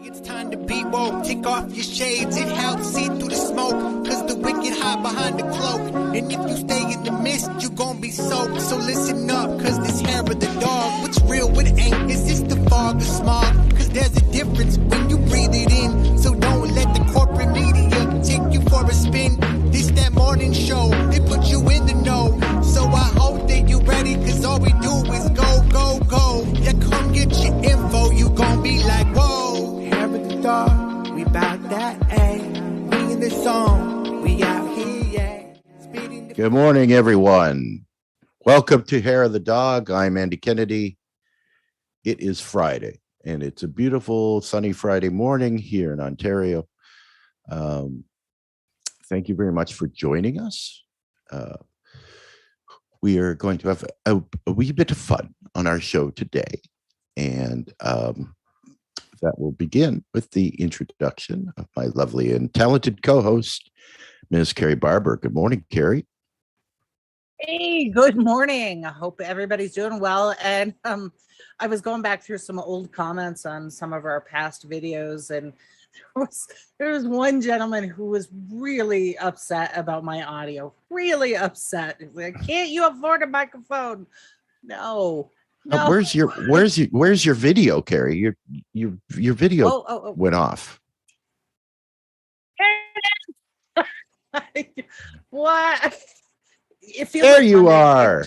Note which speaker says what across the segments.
Speaker 1: It's time to be woke. Take off your shades. It helps see through the smoke. Cause the wicked hide behind the cloak. And if you stay in the mist, you gon' be soaked. So listen up, cause this hair of the dog. What's real, what ain't? Is this the fog or smog? Cause there's a difference when you breathe it in. So don't let the corporate media take you for a spin. This that morning show, they put you in the know. So I hope that you ready, cause all we do is go, go, go. Yeah, come get your info, you gon' be like, whoa. Hair of the dog, we bout that, ayy. We in the song, we out here, yeah.
Speaker 2: Good morning, everyone. Welcome to Hair of the Dog. I'm Andy Kennedy. It is Friday, and it's a beautiful sunny Friday morning here in Ontario. Thank you very much for joining us. We are going to have a wee bit of fun on our show today, and that will begin with the introduction of my lovely and talented co-host, Ms. Carrie Barber. Good morning, Carrie.
Speaker 3: Hey, good morning. I hope everybody's doing well. And I was going back through some old comments on some of our past videos, and there was one gentleman who was really upset about my audio. Really upset. He's like, "Can't you afford a microphone?" No.
Speaker 2: Where's your video, Carrie? Your video went off.
Speaker 3: What? It feels
Speaker 2: there
Speaker 3: like
Speaker 2: you
Speaker 3: Monday.
Speaker 2: are.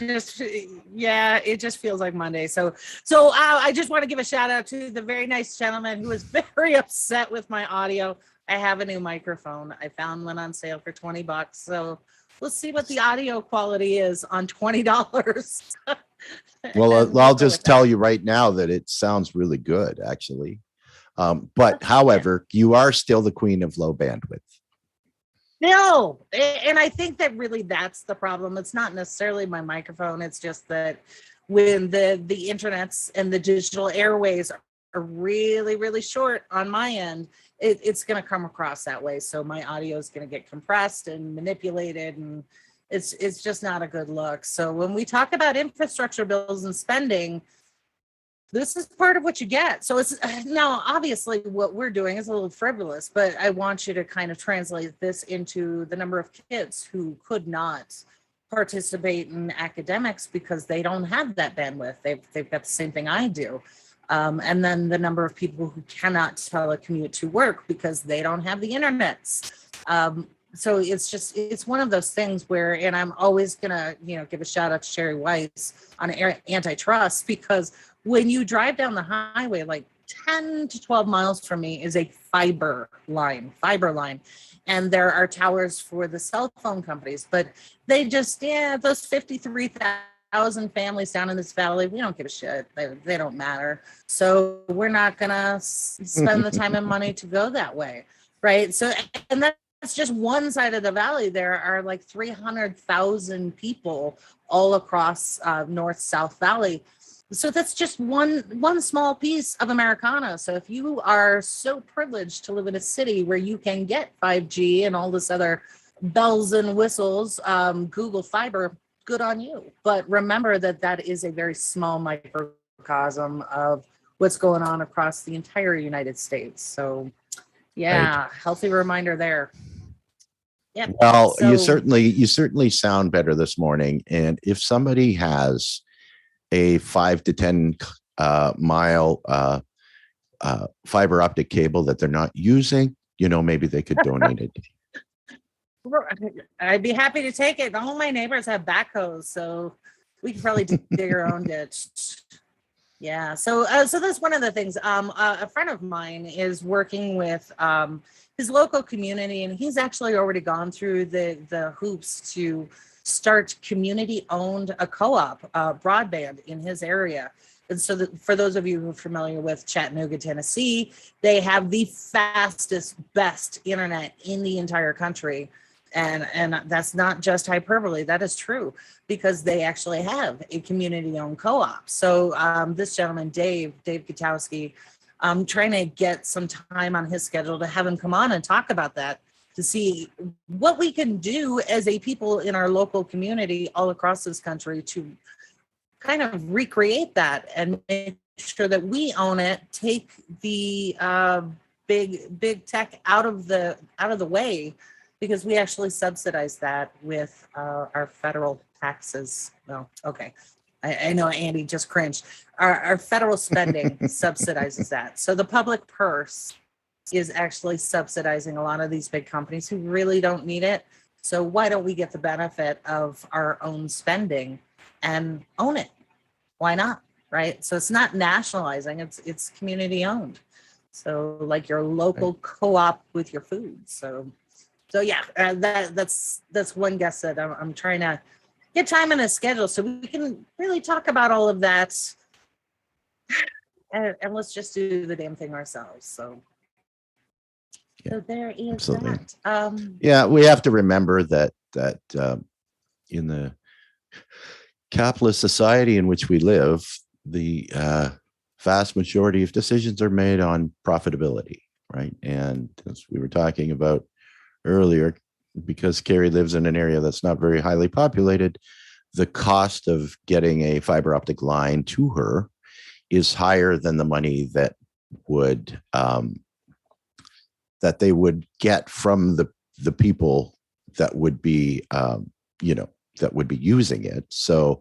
Speaker 3: It just feels like Monday. So I just want to give a shout out to the very nice gentleman who was very upset with my audio. I have a new microphone. I found one on sale for $20. So we'll see what the audio quality is on $20.
Speaker 2: Well, I'll just tell you right now that it sounds really good, actually. But however, you are still the queen of low bandwidth.
Speaker 3: No, and I think that really that's the problem. It's not necessarily my microphone. It's just that when the internets and the digital airways are really, really short on my end, it's going to come across that way. So my audio is going to get compressed and manipulated, and it's just not a good look. So when we talk about infrastructure bills and spending, this is part of what you get. So it's now obviously what we're doing is a little frivolous, but I want you to kind of translate this into the number of kids who could not participate in academics because they don't have that bandwidth. They've got the same thing I do. And then the number of people who cannot telecommute to work because they don't have the internet. So it's one of those things where, and I'm always gonna, give a shout out to Sherry Weiss on antitrust, because when you drive down the highway, like 10 to 12 miles from me is a fiber line. And there are towers for the cell phone companies, but they just, those 53,000 families down in this valley, we don't give a shit. They don't matter. So we're not gonna spend the time and money to go that way, right? So, and that's just one side of the valley. There are like 300,000 people all across North-South Valley. So that's just one small piece of Americana. So if you are so privileged to live in a city where you can get 5G and all this other bells and whistles, Google Fiber, good on you. But remember that is a very small microcosm of what's going on across the entire United States. So yeah, right. Healthy reminder there. Yep.
Speaker 2: Well, you certainly sound better this morning. And if somebody has a 5 to 10 mile fiber optic cable that they're not using, maybe they could donate it.
Speaker 3: I'd be happy to take it. All my neighbors have backhoes, so we could probably dig our own ditch. Yeah. So that's one of the things. A friend of mine is working with his local community, and he's actually already gone through the hoops to start community-owned a co-op broadband in his area. And so for those of you who are familiar with Chattanooga, Tennessee, they have the fastest, best internet in the entire country. And that's not just hyperbole, that is true, because they actually have a community-owned co-op. So this gentleman, Dave Gutowski, I'm trying to get some time on his schedule to have him come on and talk about that, to see what we can do as a people in our local community all across this country to kind of recreate that and make sure that we own it, take the big tech out of the way, because we actually subsidize that with our federal taxes. Well, okay. I know Andy just cringed. Our federal spending subsidizes that. So the public purse is actually subsidizing a lot of these big companies who really don't need it. So why don't we get the benefit of our own spending and own it? Why not? Right? So it's not nationalizing, it's community owned. So like your local co-op with your food. So yeah, that's one guess that I'm trying to get time in a schedule so we can really talk about all of that. And let's just do the damn thing ourselves. So there is
Speaker 2: absolutely.
Speaker 3: that.
Speaker 2: Yeah, we have to remember that in the capitalist society in which we live, the vast majority of decisions are made on profitability, right? And as we were talking about earlier, because Carrie lives in an area that's not very highly populated, the cost of getting a fiber optic line to her is higher than the money that would that they would get from the people that would be that would be using it. So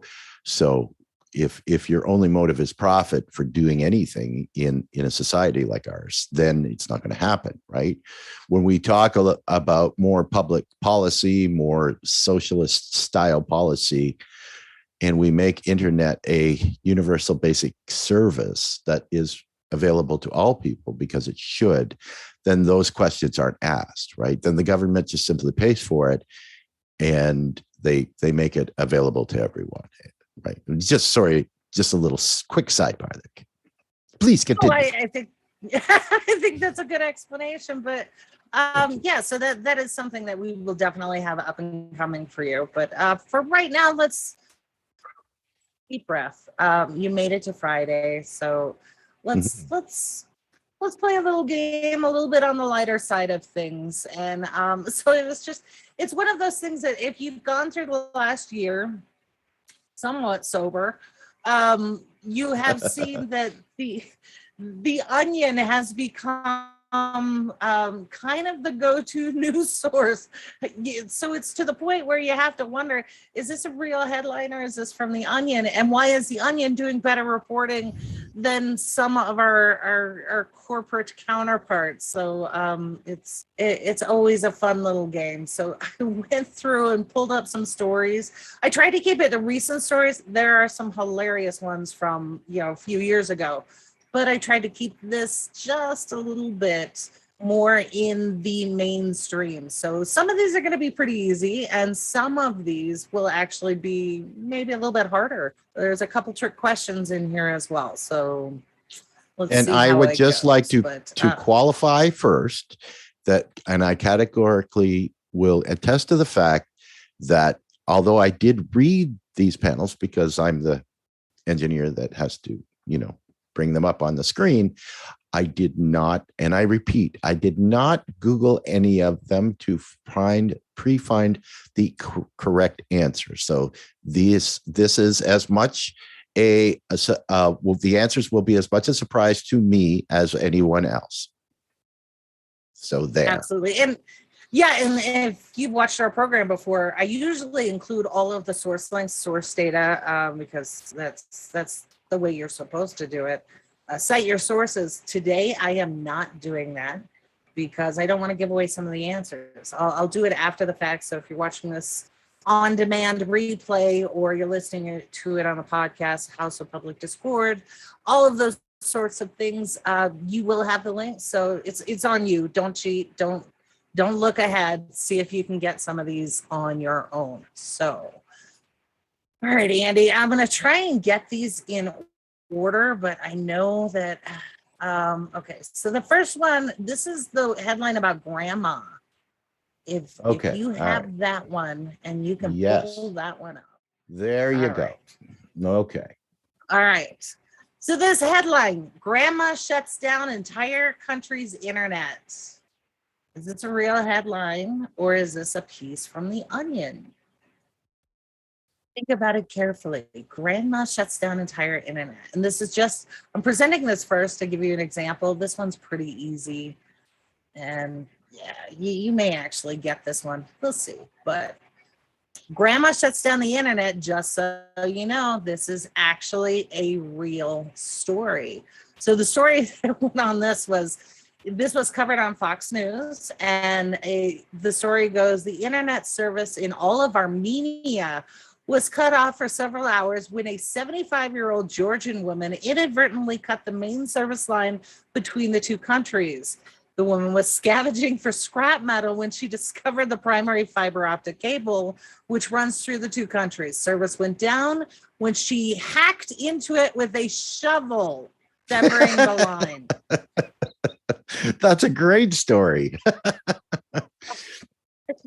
Speaker 2: if your only motive is profit for doing anything in a society like ours, then it's not going to happen, right? When we talk about more public policy, more socialist style policy, and we make internet a universal basic service that is available to all people because it should, then those questions aren't asked, right? Then the government just simply pays for it and they make it available to everyone. Right. Just a little quick sidebar. Please continue.
Speaker 3: I think I think that's a good explanation. But yeah, so that is something that we will definitely have up and coming for you. But for right now, let's deep breath. You made it to Friday, so let's play a little game, a little bit on the lighter side of things. And so it's one of those things that if you've gone through the last year somewhat sober, you have seen that the Onion has become kind of the go-to news source. So it's to the point where you have to wonder, is this a real headline or is this from the Onion? And why is the Onion doing better reporting than some of our corporate counterparts? So it's always a fun little game. So I went through and pulled up some stories. I tried to keep it to recent stories. There are some hilarious ones from a few years ago, but I tried to keep this just a little bit more in the mainstream. So some of these are going to be pretty easy, and some of these will actually be maybe a little bit harder. There's a couple trick questions in here as well. So let's see. And
Speaker 2: I would just like to qualify first that, and I categorically will attest to the fact that although I did read these panels because I'm the engineer that has to, bring them up on the screen, I did not, and I repeat, I did not Google any of them to pre-find the correct answer. So this is as much the answers will be as much a surprise to me as anyone else. So there.
Speaker 3: Absolutely. And yeah, and if you've watched our program before, I usually include all of the source links, source data, because that's the way you're supposed to do it. Cite your sources. Today, I am not doing that because I don't want to give away some of the answers. I'll do it after the fact. So if you're watching this on demand replay or you're listening to it on a podcast, House of Public Discord, all of those sorts of things, you will have the link. So it's on you. Don't cheat. Don't look ahead. See if you can get some of these on your own. So, all right, Andy, I'm going to try and get these in order, but I know that, okay. So the first one, this is the headline about grandma. If you have that one and you can pull that one up.
Speaker 2: There you go. Okay.
Speaker 3: All right. So this headline, grandma shuts down entire country's internet. Is this a real headline or is this a piece from the Onion? Think about it carefully. Grandma shuts down entire internet. And this is I'm presenting this first to give you an example. This one's pretty easy. And yeah, you may actually get this one. We'll see. But grandma shuts down the internet, just so you know, this is actually a real story. So the story that went on this was covered on Fox News, and the story goes, the internet service in all of Armenia was cut off for several hours when a 75-year-old Georgian woman inadvertently cut the main service line between the two countries. The woman was scavenging for scrap metal when she discovered the primary fiber optic cable, which runs through the two countries. Service went down when she hacked into it with a shovel, severing the line.
Speaker 2: That's a great story.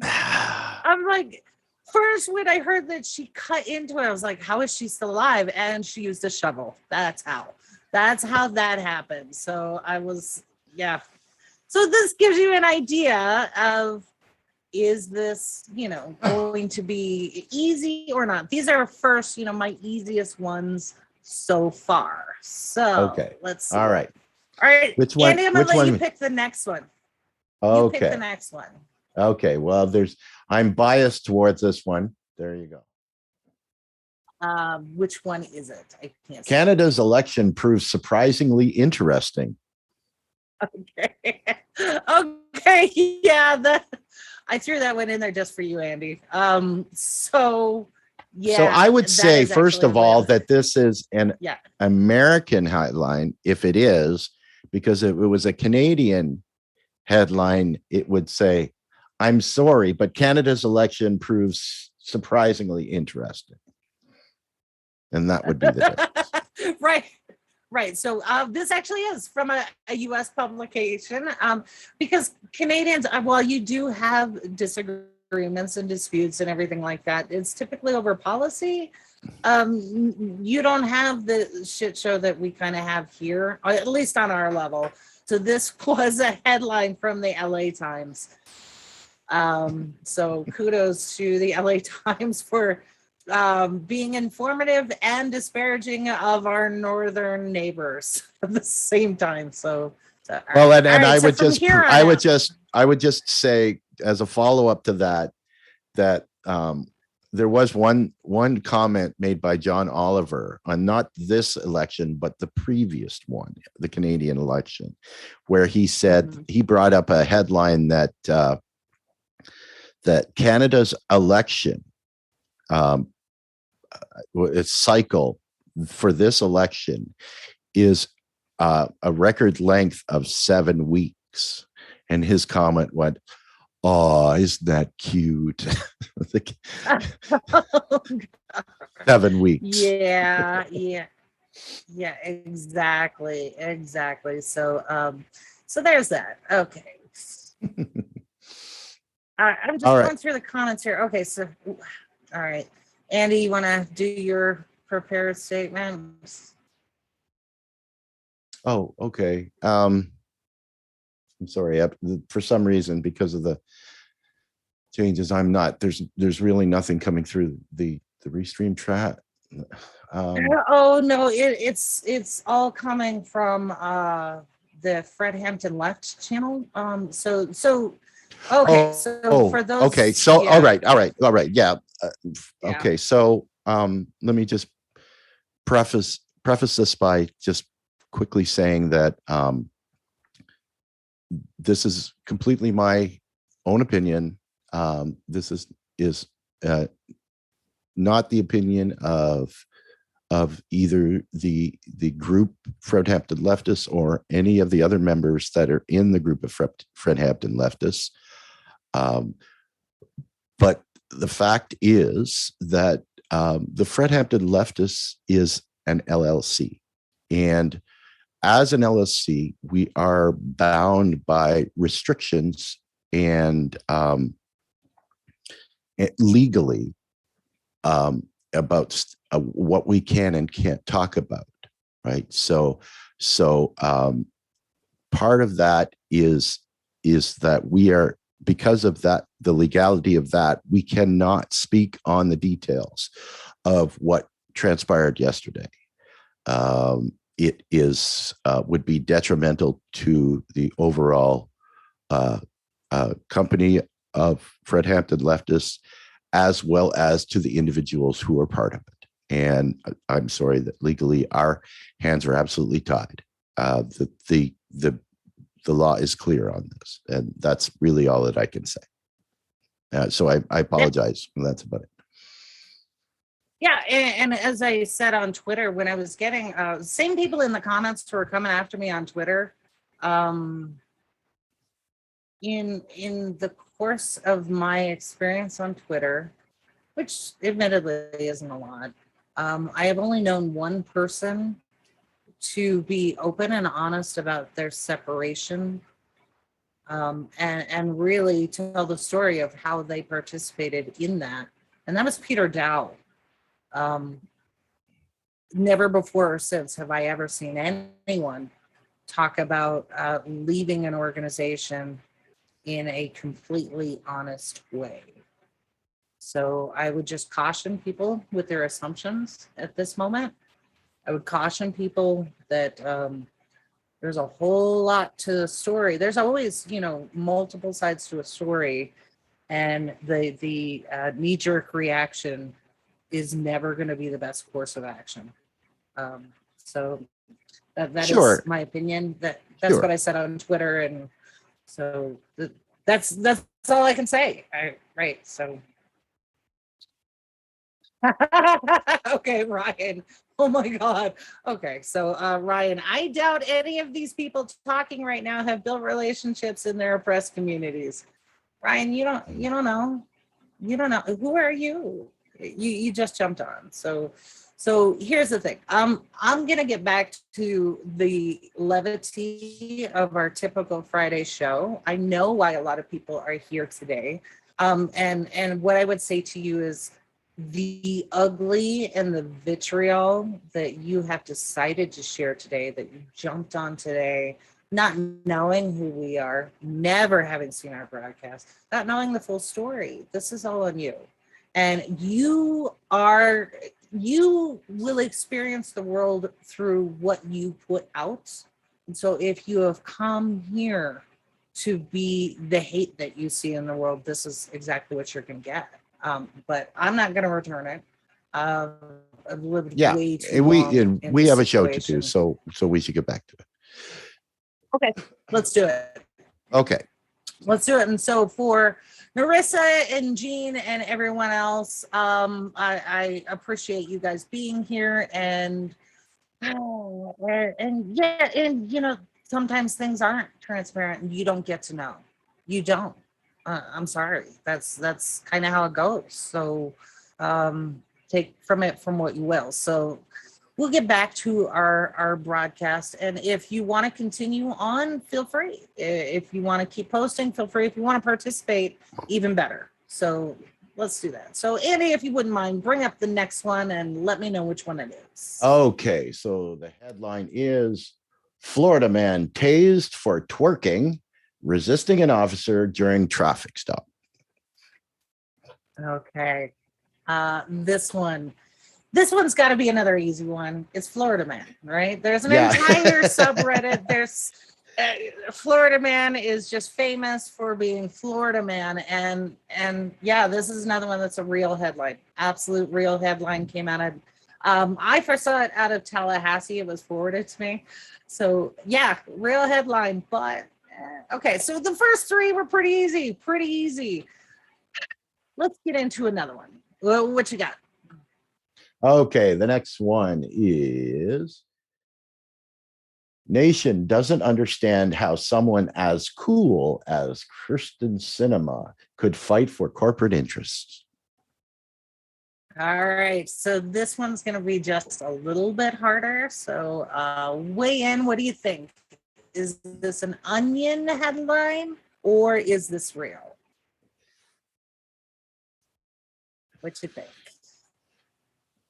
Speaker 3: I'm like, first, when I heard that she cut into it, I was like, how is she still alive? And she used a shovel. That's how that happened. So I was, yeah. So this gives you an idea of, is this, going to be easy or not? These are first, my easiest ones so far. So
Speaker 2: okay.
Speaker 3: Let's see.
Speaker 2: All right.
Speaker 3: Which one? Andy, I'm going to let you pick the next one.
Speaker 2: Okay.
Speaker 3: You pick the next one.
Speaker 2: Okay. Well, I'm biased towards this one. There you
Speaker 3: go. Which one is it? I can't see.
Speaker 2: Canada's election proves surprisingly interesting.
Speaker 3: Okay. Okay. Yeah. I threw that one in there just for you, Andy. So yeah.
Speaker 2: So I would say, first of all, that this is an American headline. If it is, because if it was a Canadian headline, it would say, I'm sorry, but Canada's election proves surprisingly interesting. And that would be the difference.
Speaker 3: Right. So this actually is from a U.S. publication, because Canadians, while you do have disagreements and disputes and everything like that, it's typically over policy. You don't have the shit show that we kind of have here, at least on our level. So this was a headline from the LA Times. So kudos to the LA Times for being informative and disparaging of our northern neighbors at the same time.
Speaker 2: Well, and I would just say, as a follow-up to that there was one comment made by John Oliver on not this election, but the previous one, the Canadian election, where he said, he brought up a headline that Canada's election, its cycle for this election is a record length of 7 weeks. And his comment went, "Oh, isn't that cute?" 7 weeks.
Speaker 3: Yeah, exactly. So there's that. Okay. I'm just going through the comments here. Okay, so all right, Andy, you want to do your prepared statement?
Speaker 2: Oh, okay. I'm sorry. For some reason, because of the changes, I'm not. There's really nothing coming through the Restream chat.
Speaker 3: Oh no, it's all coming from the Fred Hampton Left channel. Okay, for those.
Speaker 2: Okay, so yeah. All right. Yeah. Okay, so let me just preface this by just quickly saying that this is completely my own opinion. This is not the opinion of either the group Fred Hampton Leftists or any of the other members that are in the group of Fred Hampton Leftists. But the fact is that the Fred Hampton Leftists is an LLC, and as an LLC, we are bound by restrictions and legally about what we can and can't talk about, right? So part of that is that we are, because of that, the legality of that, we cannot speak on the details of what transpired yesterday. It is would be detrimental to the overall company of Fred Hampton leftists, as well as to the individuals who are part of it. And I'm sorry that legally our hands are absolutely tied. The law is clear on this, and that's really all that I can say. So I apologize. Yeah. That's about it.
Speaker 3: Yeah, and as I said on Twitter, when I was getting same people in the comments who were coming after me on Twitter, in the course of my experience on Twitter, which admittedly isn't a lot, I have only known one person to be open and honest about their separation, and really tell the story of how they participated in that, and that was Peter Dow. Never before or since have I ever seen anyone talk about leaving an organization in a completely honest way. So I would just caution people with their assumptions at this moment. I would caution people that there's a whole lot to the story. There's always, multiple sides to a story, and the knee-jerk reaction is never going to be the best course of action. So that
Speaker 2: sure.
Speaker 3: is my opinion. That's
Speaker 2: sure.
Speaker 3: what I said on Twitter, and so that's all I can say. Right. So. Okay, Ryan. Oh my God. Okay, so Ryan, I doubt any of these people talking right now have built relationships in their oppressed communities. Ryan, you don't know. You don't know. Who are you? You just jumped on. So here's the thing. I'm gonna get back to the levity of our typical Friday show. I know why a lot of people are here today. And what I would say to you is the ugly and the vitriol that you have decided to share today, that you jumped on today, not knowing who we are, never having seen our broadcast, not knowing the full story. This is all on you. And you will experience the world through what you put out. And so if you have come here to be the hate that you see in the world, this is exactly what you're going to get. But I'm not going to return it. I've lived way too long.
Speaker 2: We have a show to do, so we should get back to it.
Speaker 3: Okay, let's do it.
Speaker 2: Okay.
Speaker 3: Let's do it. And so for Narissa and Jean and everyone else, I appreciate you guys being here, and sometimes things aren't transparent and you don't get to know. You don't. I'm sorry. That's kind of how it goes. So take from it from what you will. So we'll get back to our broadcast. And if you want to continue on, feel free. If you want to keep posting, feel free. If you want to participate, even better. So let's do that. So Andy, if you wouldn't mind, bring up the next one and let me know which one it is.
Speaker 2: Okay. So the headline is Florida man tased for twerking, resisting an officer during traffic stop.
Speaker 3: Okay. This one's got to be another easy one. It's Florida Man, right? There's an entire subreddit. There's Florida Man is just famous for being Florida Man. And yeah, this is another one that's a real headline. Absolute real headline came out of, I first saw it out of Tallahassee. It was forwarded to me. So yeah, real headline, but okay, so the first three were pretty easy. Let's get into another one. What you got?
Speaker 2: Okay, the next one is Nation doesn't understand how someone as cool as Kirsten Sinema could fight for corporate interests.
Speaker 3: All right, so this one's going to be just a little bit harder. So weigh in. What do you think? Is this an Onion headline or is this real? What you think?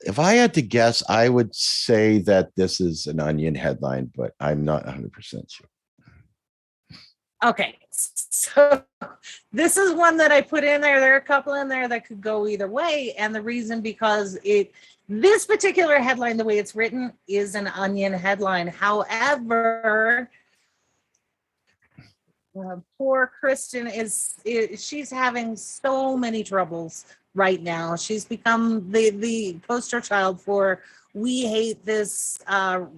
Speaker 2: If I had to guess, I would say that this is an Onion headline, but I'm not 100% sure.
Speaker 3: Okay, so this is one that I put in there. There are a couple in there that could go either way. And the reason because this particular headline, the way it's written, is an Onion headline. However, Poor Kristen she's having so many troubles right now. She's become the poster child for we hate this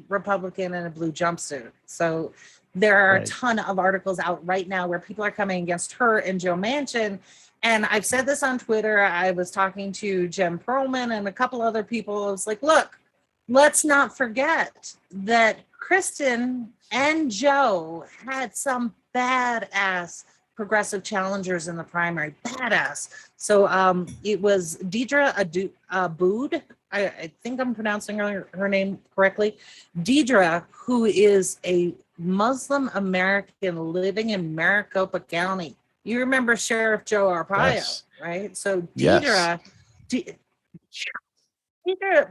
Speaker 3: Republican in a blue jumpsuit. So there are a ton of articles out right now where people are coming against her and Joe Manchin. And I've said this on Twitter. I was talking to Jem Perlman and a couple other people. I was like, look, let's not forget that Kristen and Joe had some badass progressive challengers in the primary. Badass. So it was Deidre Aboud. I think I'm pronouncing her name correctly. Deidre, who is a Muslim American living in Maricopa County. You remember Sheriff Joe Arpaio, yes. Right? So Deidre, yes. Deidre,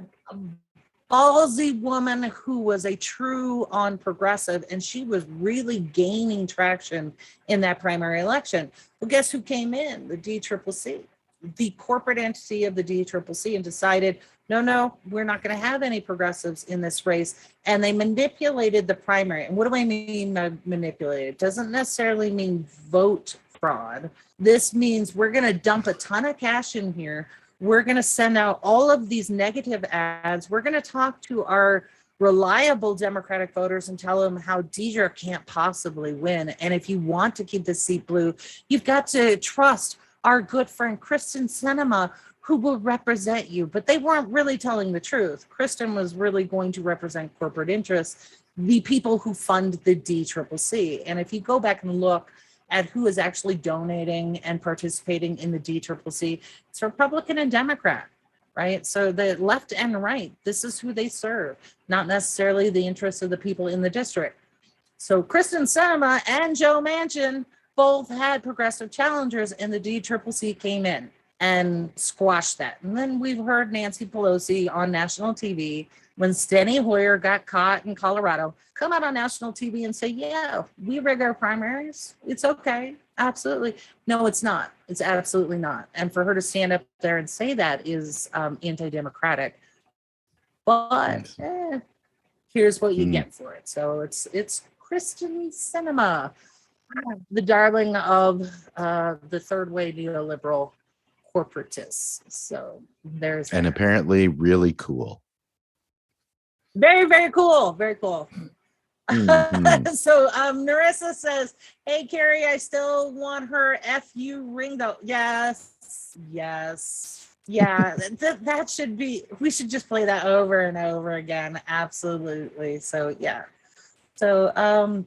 Speaker 3: ballsy woman who was a true on progressive, and she was really gaining traction in that primary election. Well, guess who came in? The DCCC, the corporate entity of the DCCC, and decided, no, we're not going to have any progressives in this race. And they manipulated the primary. And what do I mean by manipulated? It doesn't necessarily mean vote fraud. This means we're going to dump a ton of cash in here. We're going to send out all of these negative ads. We're going to talk to our reliable Democratic voters and tell them how Deidre can't possibly win. And if you want to keep the seat blue, you've got to trust our good friend Kristen Sinema, who will represent you. But they weren't really telling the truth. Kristen was really going to represent corporate interests, the people who fund the DCCC. And if you go back and look at who is actually donating and participating in the DCCC, it's Republican and Democrat, right? So the left and right, this is who they serve, not necessarily the interests of the people in the district. So Kristen Sinema and Joe Manchin both had progressive challengers, and the DCCC came in and squashed that. And then we've heard Nancy Pelosi on national TV, when Steny Hoyer got caught in Colorado, come out on national TV and say, yeah, we rig our primaries. It's okay. Absolutely. No, it's not. It's absolutely not. And for her to stand up there and say that is anti-democratic. But here's what you get for it. So it's Kristen Sinema, the darling of the third way neoliberal corporatists. So there's
Speaker 2: and apparently really cool.
Speaker 3: Very, very cool. Very cool. Mm-hmm. So Narissa says, hey, Carrie, I still want her FU ring though. Yes. Yeah, that should be, we should just play that over and over again. Absolutely. So yeah. So are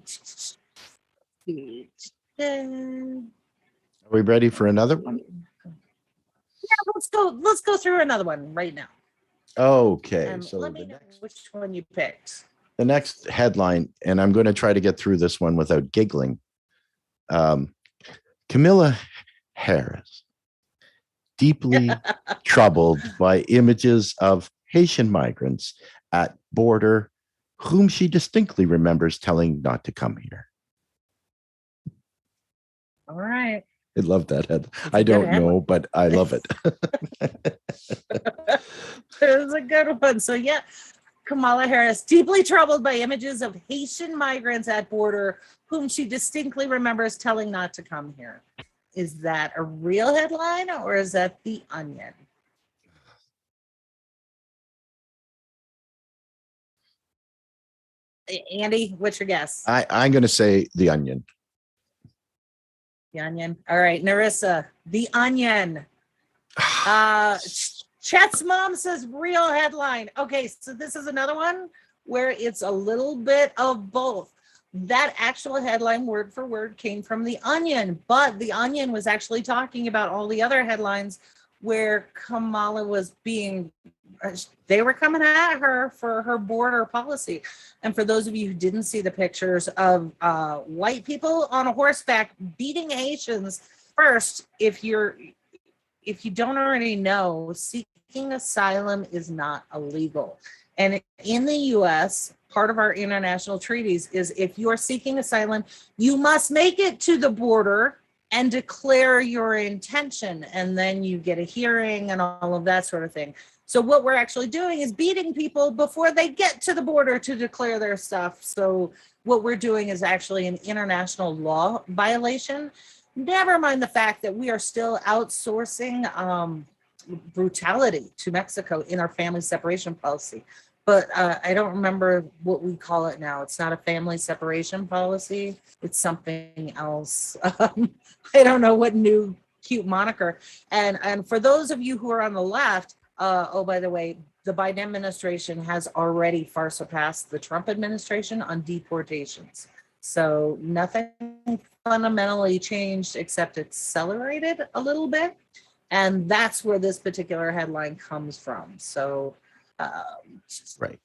Speaker 2: we ready for another one?
Speaker 3: Yeah, let's go through another one right now.
Speaker 2: Okay, so
Speaker 3: let me know which one you picked.
Speaker 2: The next headline, and I'm going to try to get through this one without giggling. Kamala Harris, deeply troubled by images of Haitian migrants at border, whom she distinctly remembers telling not to come here.
Speaker 3: All right.
Speaker 2: I love that head. I don't know, but I love it.
Speaker 3: It was a good one. So yeah, Kamala Harris, deeply troubled by images of Haitian migrants at border, whom she distinctly remembers telling not to come here. Is that a real headline or is that The Onion? Andy, what's your guess?
Speaker 2: I'm going to say The Onion.
Speaker 3: The Onion. All right, Narissa, The Onion. Chet's mom says real headline. Okay, so this is another one where it's a little bit of both. That actual headline, word for word, came from The Onion, but The Onion was actually talking about all the other headlines where Kamala was they were coming at her for her border policy. And for those of you who didn't see the pictures of white people on a horseback beating Haitians, first, if you don't already know, seeking asylum is not illegal. And in the US, part of our international treaties is if you are seeking asylum, you must make it to the border and declare your intention. And then you get a hearing and all of that sort of thing. So what we're actually doing is beating people before they get to the border to declare their stuff. So what we're doing is actually an international law violation. Never mind the fact that we are still outsourcing brutality to Mexico in our family separation policy. But I don't remember what we call it now. It's not a family separation policy. It's something else. I don't know what new cute moniker. And for those of you who are on the left, oh, by the way, the Biden administration has already far surpassed the Trump administration on deportations. So nothing fundamentally changed except accelerated a little bit. And that's where this particular headline comes from. So,
Speaker 2: Right.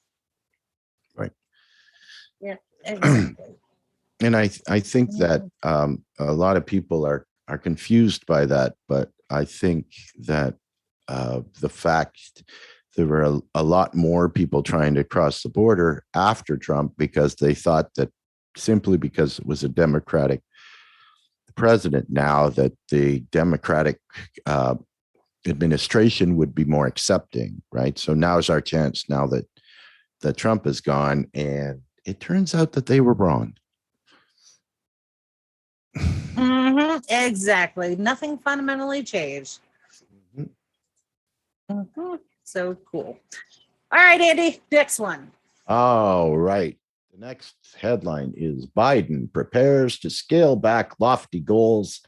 Speaker 3: Yeah, exactly.
Speaker 2: And I think that a lot of people are confused by that, but I think that the fact there were a lot more people trying to cross the border after Trump because they thought that simply because it was a Democratic president now that the Democratic administration would be more accepting, right? So now's our chance now that Trump is gone, and it turns out that they were wrong.
Speaker 3: Mm-hmm, exactly. Nothing fundamentally changed. Mm-hmm. So cool. All right, Andy, next one.
Speaker 2: All right. The next headline is Biden prepares to scale back lofty goals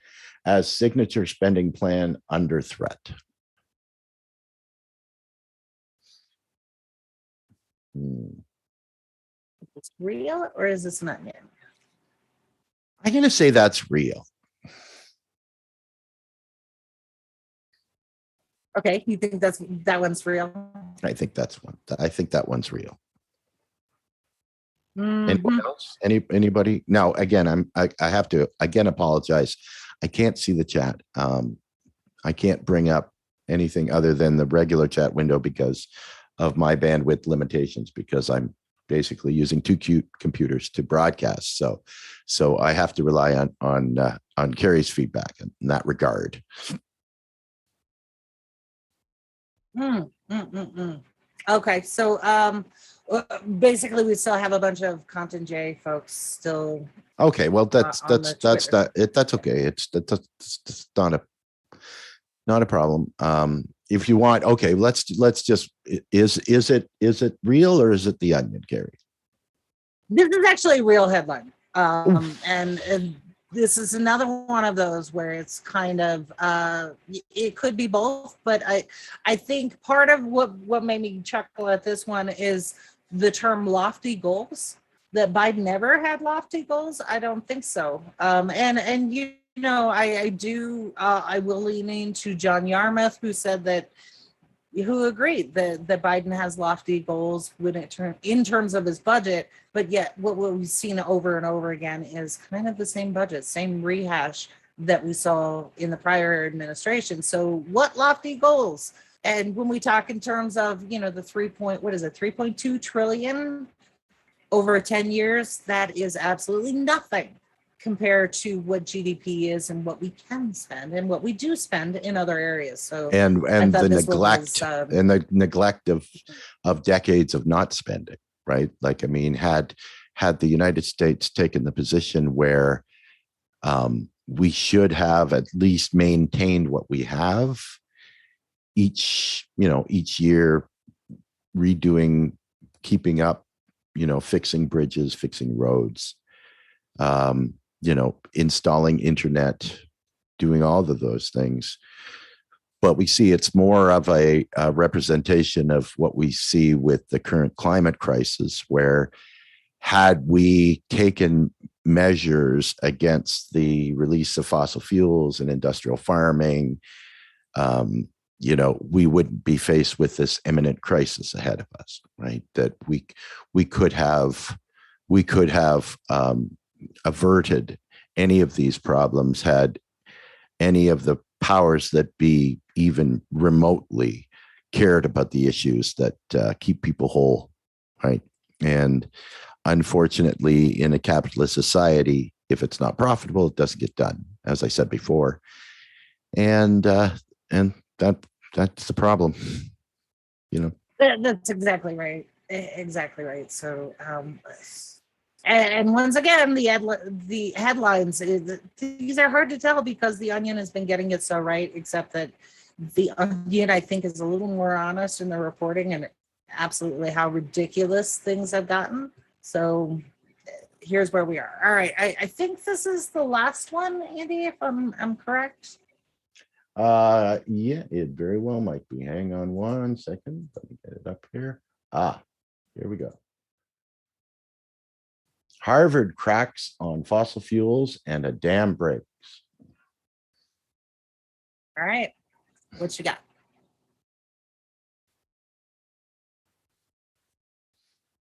Speaker 2: as signature spending plan under threat.
Speaker 3: Is this real or is this not new?
Speaker 2: I'm going to say that's real.
Speaker 3: Okay, you think that one's real?
Speaker 2: I think that one's real.
Speaker 3: Mm-hmm.
Speaker 2: Anyone else? Anybody? Now, again, I have to again apologize. I can't see the chat. I can't bring up anything other than the regular chat window because of my bandwidth limitations, because I'm basically using two cute computers to broadcast. So I have to rely on Carrie's feedback in that regard.
Speaker 3: Okay, so basically we still have a bunch of Content J folks still.
Speaker 2: Okay, well that's
Speaker 3: on
Speaker 2: not
Speaker 3: Twitter.
Speaker 2: it. That's okay. That's not a problem. If you want, okay, let's just is it real or is it the Onion, Carrie?
Speaker 3: This is actually a real headline, and this is another one of those where it's kind of it could be both, but I think part of what made me chuckle at this one is the term lofty goals. That Biden never had lofty goals. I don't think so. And you know, I will lean into John Yarmouth, who said that, who agreed that Biden has lofty goals in terms of his budget, but yet what we've seen over and over again is kind of the same budget, same rehash that we saw in the prior administration. So what lofty goals? And when we talk in terms of, you know, the 3.2 trillion over 10 years, that is absolutely nothing compared to what GDP is and what we can spend and what we do spend in other areas. So
Speaker 2: and the neglect of decades of not spending, right? Like, I mean, had the United States taken the position where we should have at least maintained what we have each year, redoing, keeping up, fixing bridges, fixing roads, installing internet, doing all of those things. But we see it's more of a representation of what we see with the current climate crisis, where had we taken measures against the release of fossil fuels and industrial farming, we wouldn't be faced with this imminent crisis ahead of us, right? That we could have averted any of these problems had any of the powers that be even remotely cared about the issues that keep people whole, right? And unfortunately, in a capitalist society, if it's not profitable, it doesn't get done, as I said before. And that's the problem, you know.
Speaker 3: That's exactly right. Exactly right. So, and once again, the headlines, these are hard to tell because the Onion has been getting it so right, except that the Onion, I think, is a little more honest in their reporting and absolutely how ridiculous things have gotten. So here's where we are. All right. I think this is the last one, Andy, if I'm correct.
Speaker 2: Yeah, it very well might be. Hang on one second. Let me get it up here. Here we go. Harvard cracks on fossil fuels and a dam breaks.
Speaker 3: All right. What you got?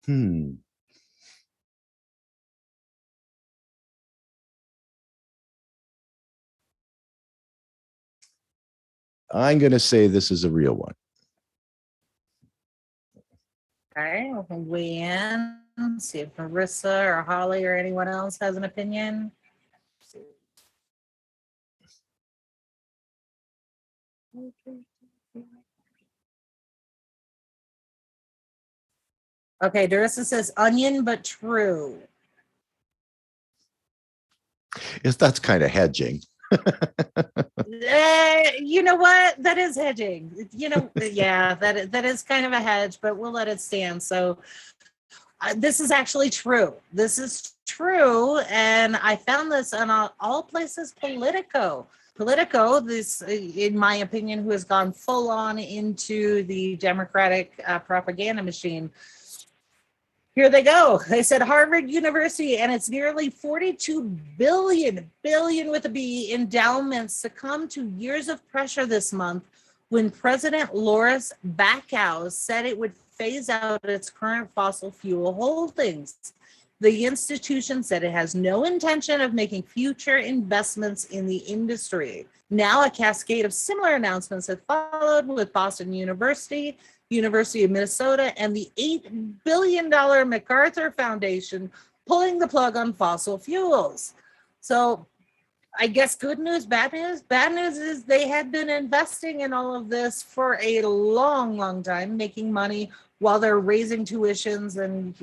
Speaker 2: I'm going to say this is a real one.
Speaker 3: All right, we can weigh in, see if Marissa or Holly or anyone else has an opinion. Okay, Darissa says onion, but true.
Speaker 2: That's kind of hedging.
Speaker 3: You know what? That is hedging. You know, yeah, that is kind of a hedge, but we'll let it stand. So this is actually true. This is true, and I found this on all places. Politico, this, in my opinion, who has gone full on into the Democratic propaganda machine. Here they go. They said Harvard University and its nearly 42 billion with a B endowments succumbed to years of pressure this month when President Loris Bakow said it would phase out its current fossil fuel holdings. The institution said it has no intention of making future investments in the industry. Now, a cascade of similar announcements have followed with Boston University, University of Minnesota, and the $8 billion MacArthur Foundation pulling the plug on fossil fuels. So I guess good news, bad news. Bad news is they had been investing in all of this for a long time, making money while they're raising tuitions.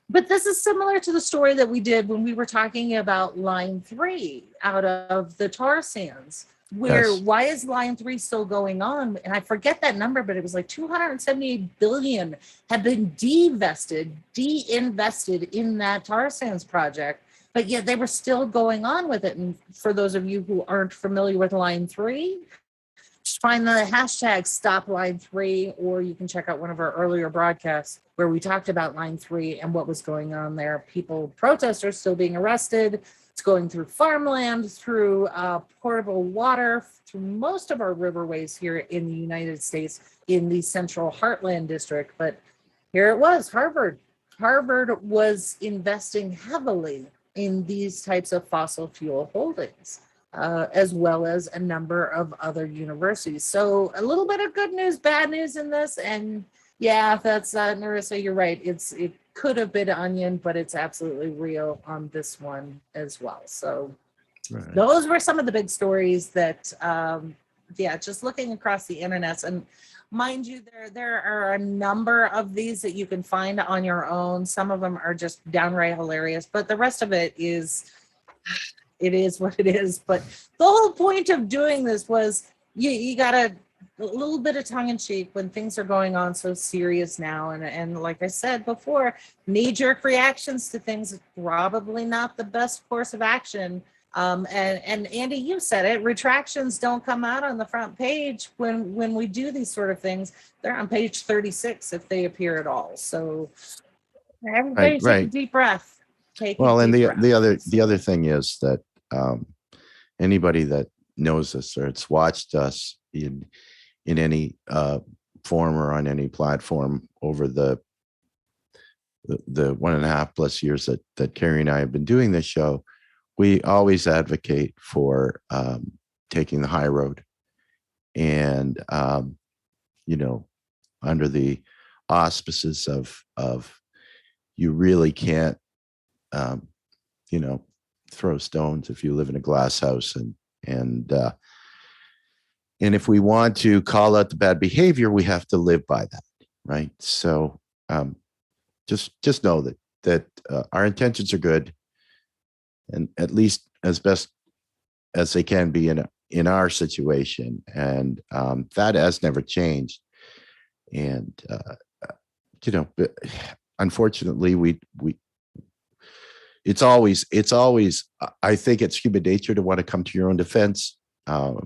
Speaker 3: But this is similar to the story that we did when we were talking about Line 3 out of the tar sands. Why is Line 3 still going on? And I forget that number, but it was like 278 billion have been deinvested in that tar sands project, but yet they were still going on with it. And for those of you who aren't familiar with Line 3, just find the hashtag Stop Line 3, or you can check out one of our earlier broadcasts where we talked about Line 3 and what was going on there. Protesters still being arrested. It's going through farmland, through portable water, through most of our riverways here in the United States in the central Heartland district. But here it was, Harvard. Harvard was investing heavily in these types of fossil fuel holdings, as well as a number of other universities. So a little bit of good news, bad news in this. And yeah, that's Marissa, you're right. It could have been onion, but it's absolutely real on this one as well. So Those were some of the big stories that, just looking across the internet. And mind you, there are a number of these that you can find on your own. Some of them are just downright hilarious, but the rest of it is what it is. But the whole point of doing this was you got a little bit of tongue in cheek when things are going on so serious now. And like I said before, knee-jerk reactions to things is probably not the best course of action. And Andy, you said it, retractions don't come out on the front page when we do these sort of things. They're on page 36 if they appear at all. So everybody take a deep breath.
Speaker 2: The other thing is that anybody that knows us or it's watched us in any form or on any platform over the 1.5+ years that Carrie and I have been doing this show, we always advocate for taking the high road, and under the auspices of you really can't throw stones if you live in a glass house, and if we want to call out the bad behavior, we have to live by that, right? So just know that our intentions are good, and at least as best as they can be in our situation, and that has never changed. And unfortunately, we it's always I think it's human nature to want to come to your own defense, but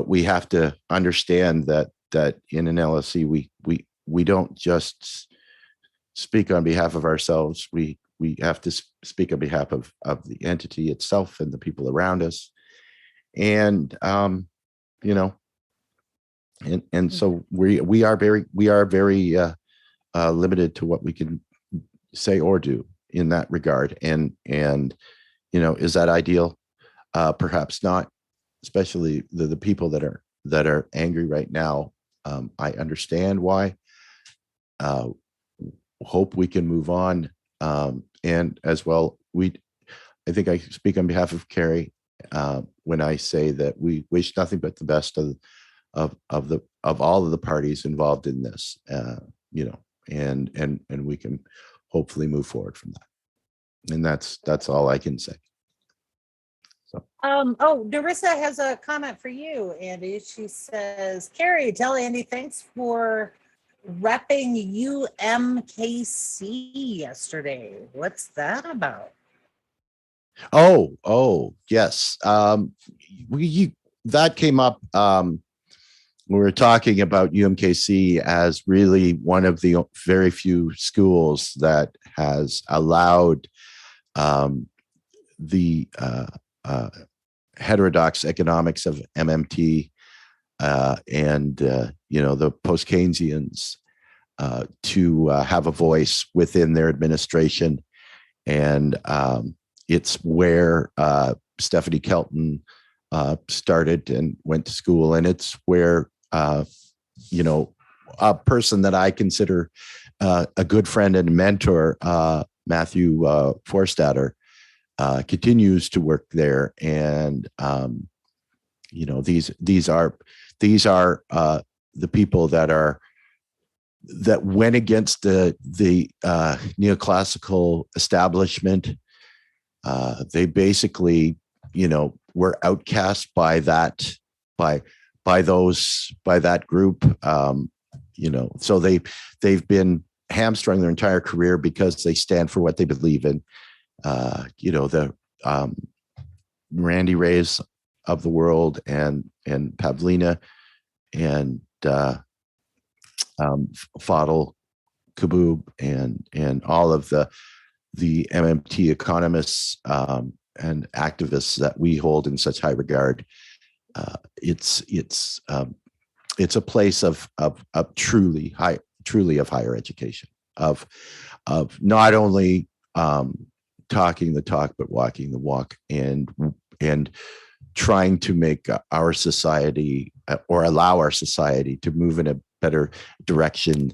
Speaker 2: we have to understand that in an LLC we don't just speak on behalf of ourselves. We have to speak on behalf of the entity itself and the people around us, and and so we are very limited to what we can say or do in that regard. And is that ideal? Perhaps not, especially the people that are angry right now. I understand why. Hope we can move on. And as well, I think I speak on behalf of Carrie when I say that we wish nothing but the best of all of the parties involved in this, and we can hopefully move forward from that. And that's all I can say. So.
Speaker 3: Narissa has a comment for you, Andy. She says, Carrie, tell Andy thanks for repping UMKC yesterday. What's that about?
Speaker 2: Oh, yes. That came up. We were talking about UMKC as really one of the very few schools that has allowed the heterodox economics of MMT and the post-Keynesians to have a voice within their administration. And it's where Stephanie Kelton started and went to school, and it's where a person that I consider a good friend and mentor, Matthew Forstater, continues to work there. And these are the people that went against the neoclassical establishment. They basically were outcast by that group. So they've been hamstrung their entire career because they stand for what they believe in. The Randy Rays of the world and Pavlina and Fadl Kaboub and all of the MMT economists and activists that we hold in such high regard. It's a place of truly of higher education, of not only talking the talk but walking the walk, and trying to make our society or allow our society to move in a better direction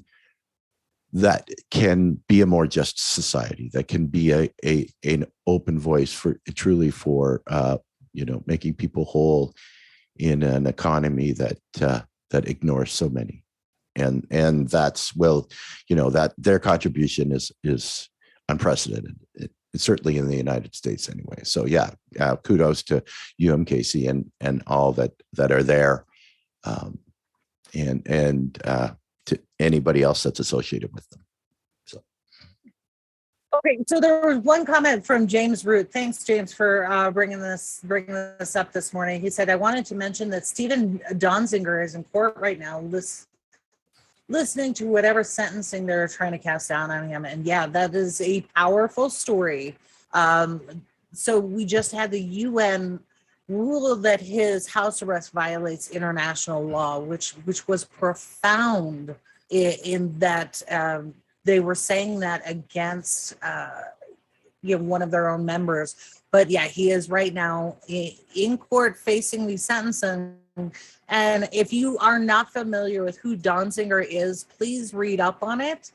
Speaker 2: that can be a more just society, that can be an open voice for making people whole in an economy that ignores so many. And that's, that their contribution is unprecedented. It's certainly in the United States anyway. So kudos to UMKC and all that are there, and to anybody else that's associated with them. So.
Speaker 3: Okay, so there was one comment from James Root. Thanks, James, for bringing this up this morning. He said, I wanted to mention that Stephen Donziger is in court right now listening to whatever sentencing they're trying to cast down on him. And that is a powerful story. So we just had the UN rule that his house arrest violates international law, which was profound in that they were saying that against one of their own members. But he is right now in court facing the sentencing. And if you are not familiar with who Donziger is, please read up on it.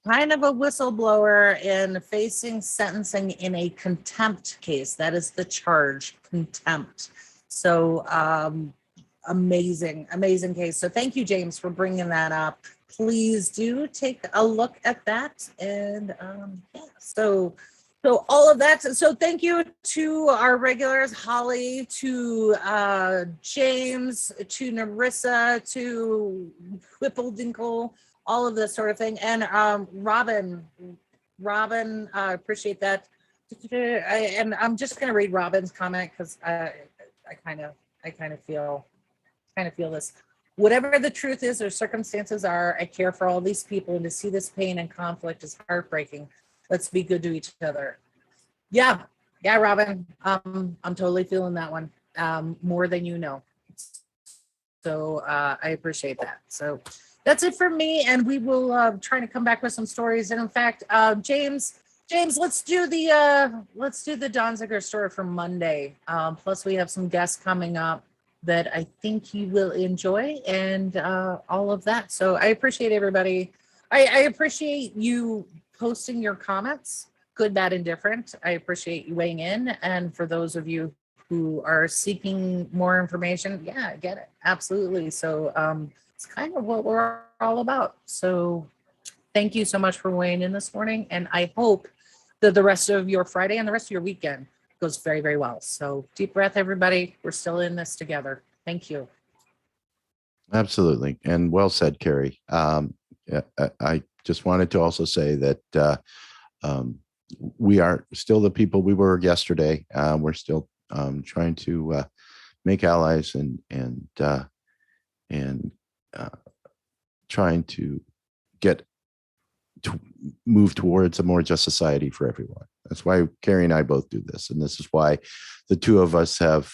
Speaker 3: kind of a whistleblower and facing sentencing in a contempt case. That is the charge, contempt. So amazing case. So thank you, James, for bringing that up. Please do take a look at that. And so all of that. So thank you to our regulars, Holly, to James, to Narissa, to Whippledinkle, all of this sort of thing. And Robin, appreciate that. And I'm just going to read Robin's comment because I kind of feel this. Whatever the truth is or circumstances are, I care for all these people, and to see this pain and conflict is heartbreaking. Let's be good to each other. Yeah, Robin. I'm totally feeling that one more than you know. So I appreciate that. So that's it for me, and we will try to come back with some stories. And in fact, James, let's do the Donziger story for Monday. Plus, we have some guests coming up that I think you will enjoy, and all of that. So I appreciate everybody. I appreciate you posting your comments, good, bad, and different. I appreciate you weighing in. And for those of you who are seeking more information, yeah, I get it. Absolutely. So it's kind of what we're all about. So thank you so much for weighing in this morning. And I hope that the rest of your Friday and the rest of your weekend goes very, very well. So deep breath, everybody. We're still in this together. Thank you.
Speaker 2: Absolutely. And well said, Carrie. I just wanted to also say that we are still the people we were yesterday. We're still trying to make allies and trying to get to move towards a more just society for everyone. That's why Carrie and I both do this, and this is why the two of us have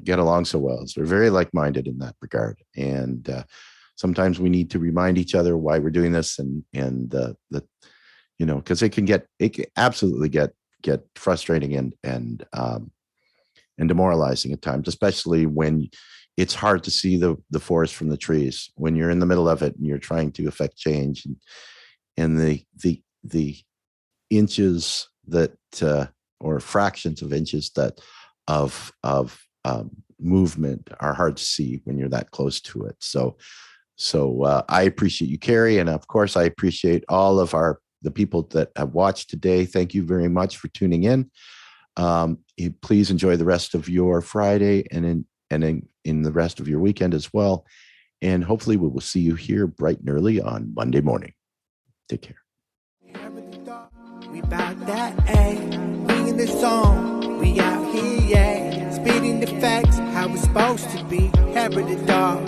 Speaker 2: get along so well. So we're very like-minded in that regard, and sometimes we need to remind each other why we're doing this, and the because it can absolutely get frustrating and demoralizing at times, especially when it's hard to see the forest from the trees when you're in the middle of it and you're trying to affect change, and the inches that or fractions of inches that of movement are hard to see when you're that close to it. So I appreciate you, Carrie, and of course I appreciate all of the people that have watched today. Thank you very much for tuning in. Please enjoy the rest of your Friday and in the rest of your weekend as well. And hopefully we will see you here bright and early on Monday morning. Take care.
Speaker 1: We bout that, ayy. We in the zone. We out here, yeah. Spitting the facts, how it's supposed to be. Harry the dog.